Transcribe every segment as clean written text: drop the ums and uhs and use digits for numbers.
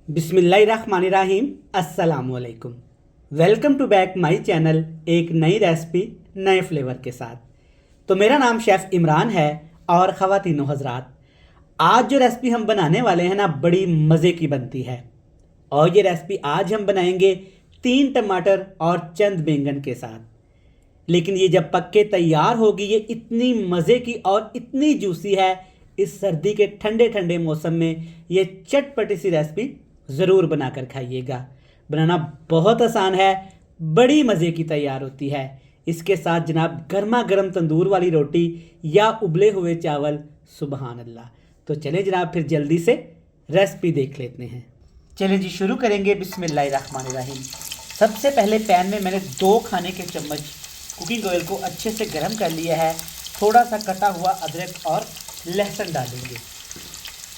बिस्मिल्लाहिर्रहमानिर्रहीम अस्सलामुअलैकुम। Welcome to back my channel एक नई रेसिपी नए फ्लेवर के साथ। तो मेरा नाम शेफ़ इमरान है और ख़वातीनो हज़रात, आज जो रेसिपी हम बनाने वाले हैं ना बड़ी मज़े की बनती है। और ये रेसिपी आज हम बनाएंगे 3 टमाटर और चंद बैंगन के साथ। लेकिन ये जब पक के तैयार होगी ये इतनी मज़े की और इतनी जूसी है, इस सर्दी के ठंडे ठंडे मौसम में ये चटपटी सी रेसिपी ज़रूर बनाकर खाइएगा। बनाना बहुत आसान है, बड़ी मज़े की तैयार होती है। इसके साथ जनाब गर्मा गर्म तंदूर वाली रोटी या उबले हुए चावल, सुबहान अल्लाह। तो चलें जनाब फिर जल्दी से रेसिपी देख लेते हैं। चलें जी शुरू करेंगे। बिस्मिल्लाहिर्रहमानिर्रहीम। सबसे पहले पैन में मैंने 2 खाने के चम्मच कुकिंग ऑयल को अच्छे से गर्म कर लिया है। थोड़ा सा कटा हुआ अदरक और लहसुन डालेंगे।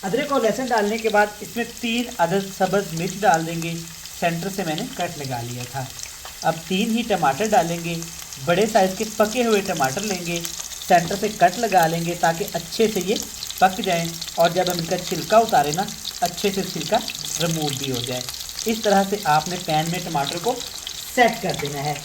अदरक और लहसुन डालने के बाद इसमें 3 अदद सब्ज़ मिर्च डाल देंगे। सेंटर से मैंने कट लगा लिया था। अब 3 ही टमाटर डालेंगे। बड़े साइज़ के पके हुए टमाटर लेंगे, सेंटर से कट लगा लेंगे ताकि अच्छे से ये पक जाएं। और जब हम इनका छिलका उतारें ना, अच्छे से छिलका रिमूव भी हो जाए। इस तरह से आपने पैन में टमाटर को सेट कर देना है।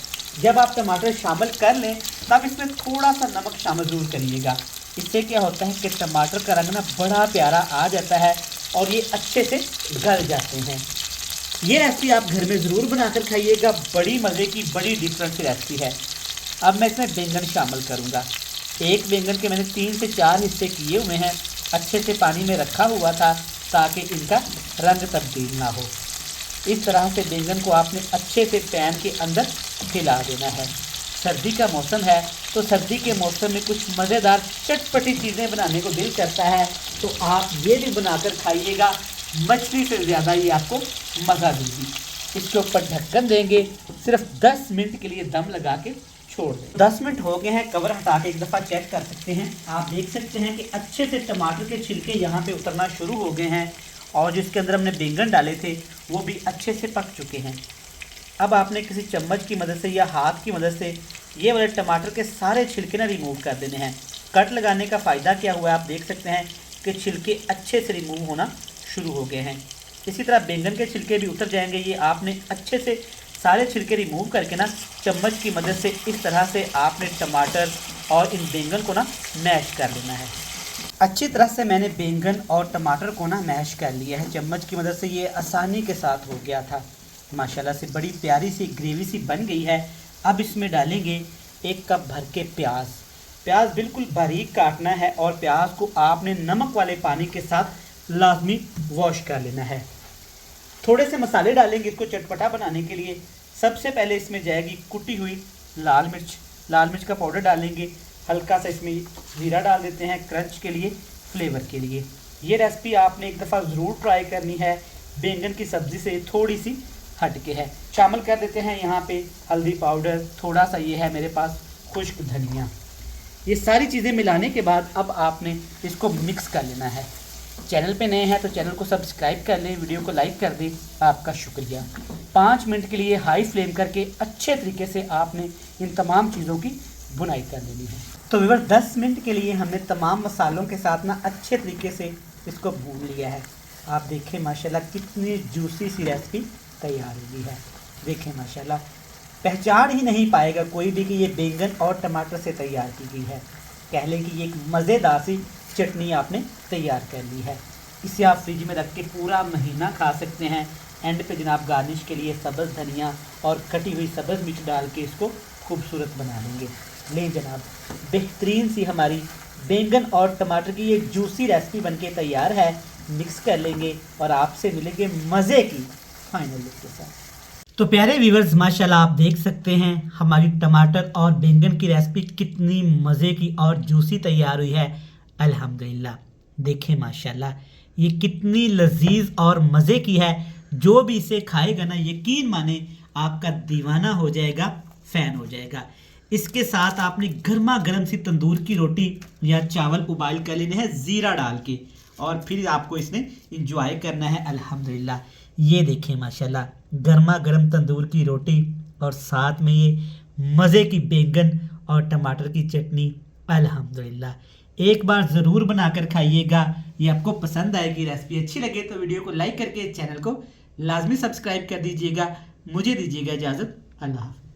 जब आप टमाटर शामिल कर लें तब इसमें थोड़ा सा नमक शामिल ज़रूर करिएगा। इससे क्या होता है कि टमाटर का रंग ना बड़ा प्यारा आ जाता है और ये अच्छे से गल जाते हैं। ये रेसिपी आप घर में ज़रूर बनाकर खाइएगा, बड़ी मज़े की बड़ी डिफरेंट सी रेसिपी है। अब मैं इसमें बैंगन शामिल करूँगा। एक बैंगन के मैंने 3 से 4 हिस्से किए हुए हैं। अच्छे से पानी में रखा हुआ था ताकि इनका रंग तब्दील ना हो। इस तरह से बैंगन को आपने अच्छे से पैन के अंदर खिला देना है। सर्दी का मौसम है तो सर्दी के मौसम में कुछ मज़ेदार चटपटी चीज़ें बनाने को दिल करता है, तो आप ये भी बनाकर खाइएगा। मछली से ज़्यादा ये आपको मज़ा देगी। इसके ऊपर ढक्कन देंगे, सिर्फ 10 मिनट के लिए दम लगा के छोड़ दें। 10 मिनट हो गए हैं, कवर हटा के एक दफ़ा चेक कर सकते हैं। आप देख सकते हैं कि अच्छे से टमाटर के छिलके यहाँ पे उतरना शुरू हो गए हैं और जिसके अंदर हमने बैंगन डाले थे वो भी अच्छे से पक चुके हैं। अब आपने किसी चम्मच की मदद से या हाथ की मदद से ये वाले टमाटर के सारे छिलके ना रिमूव कर देने हैं। कट लगाने का फ़ायदा क्या हुआ है, आप देख सकते हैं कि छिलके अच्छे से रिमूव होना शुरू हो गए हैं। इसी तरह बैंगन के छिलके भी उतर जाएंगे। ये आपने अच्छे से सारे छिलके रिमूव करके ना चम्मच की मदद से इस तरह से आपने टमाटर और इन बैंगन को ना मैश कर लेना है। अच्छी तरह से मैंने बैंगन और टमाटर को ना मैश कर लिया है चम्मच की मदद से। ये आसानी के साथ हो गया था। माशाल्लाह से बड़ी प्यारी सी ग्रेवी सी बन गई है। अब इसमें डालेंगे 1 कप भर के प्याज। प्याज बिल्कुल बारीक काटना है और प्याज को आपने नमक वाले पानी के साथ लाजमी वॉश कर लेना है। थोड़े से मसाले डालेंगे इसको चटपटा बनाने के लिए। सबसे पहले इसमें जाएगी कुटी हुई लाल मिर्च। लाल मिर्च का पाउडर डालेंगे। हल्का सा इसमें ज़ीरा डाल देते हैं क्रंच के लिए, फ्लेवर के लिए। ये रेसिपी आपने एक दफ़ा ज़रूर ट्राई करनी है। बैंगन की सब्ज़ी से थोड़ी सी हटके है। शामिल कर देते हैं यहाँ पे हल्दी पाउडर, थोड़ा सा ये है मेरे पास खुश्क धनिया। ये सारी चीज़ें मिलाने के बाद अब आपने इसको मिक्स कर लेना है। चैनल पे नए हैं तो चैनल को सब्सक्राइब कर लें, वीडियो को लाइक कर दें। आपका शुक्रिया। 5 मिनट के लिए हाई फ्लेम करके अच्छे तरीके से आपने इन तमाम चीज़ों की बुनाई कर लेनी है। तो व्यूअर्स 10 मिनट के लिए हमने तमाम मसालों के साथ ना अच्छे तरीके से इसको भून लिया है। आप देखें माशाल्लाह कितनी जूसी सी रेसिपी तैयार हुई है। देखें माशाल्लाह पहचान ही नहीं पाएगा कोई भी कि ये बैंगन और टमाटर से तैयार की गई है। कह लें कि ये एक मज़ेदार सी चटनी आपने तैयार कर ली है। इसे आप फ्रिज में रख के पूरा महीना खा सकते हैं। एंड पे जनाब गार्निश के लिए सब्ज़ धनिया और कटी हुई सब्ज़ मिर्च डाल के इसको खूबसूरत बना लेंगे। ले जनाब बेहतरीन सी हमारी बैंगन और टमाटर की ये जूसी रेसिपी बनके तैयार है। मिक्स कर लेंगे और आपसे मिलेंगे मज़े की फाइनल लुक के साथ। तो प्यारे व्यूवर्स माशाल्लाह आप देख सकते हैं हमारी टमाटर और बैंगन की रेसिपी कितनी मज़े की और जूसी तैयार हुई है। अल्हम्दुलिल्लाह देखें माशाल्लाह ये कितनी लजीज और मज़े की है। जो भी इसे खाएगा ना यकीन माने आपका दीवाना हो जाएगा, फ़ैन हो जाएगा। इसके साथ आपने गर्मा गर्म सी तंदूर की रोटी या चावल उबाल कर लेने हैं ज़ीरा डाल के और फिर आपको इसमें इंजॉय करना है। अल्हम्दुलिल्लाह ये देखें माशाल्लाह गर्मा गर्म तंदूर की रोटी और साथ में ये मज़े की बैंगन और टमाटर की चटनी। अल्हम्दुलिल्लाह एक बार ज़रूर बनाकर खाइएगा, ये आपको पसंद आएगी, रेसिपी अच्छी लगे तो वीडियो को लाइक करके चैनल को लाजमी सब्सक्राइब कर दीजिएगा। मुझे दीजिएगा इजाज़त। अल्लाह हाफ़िज़।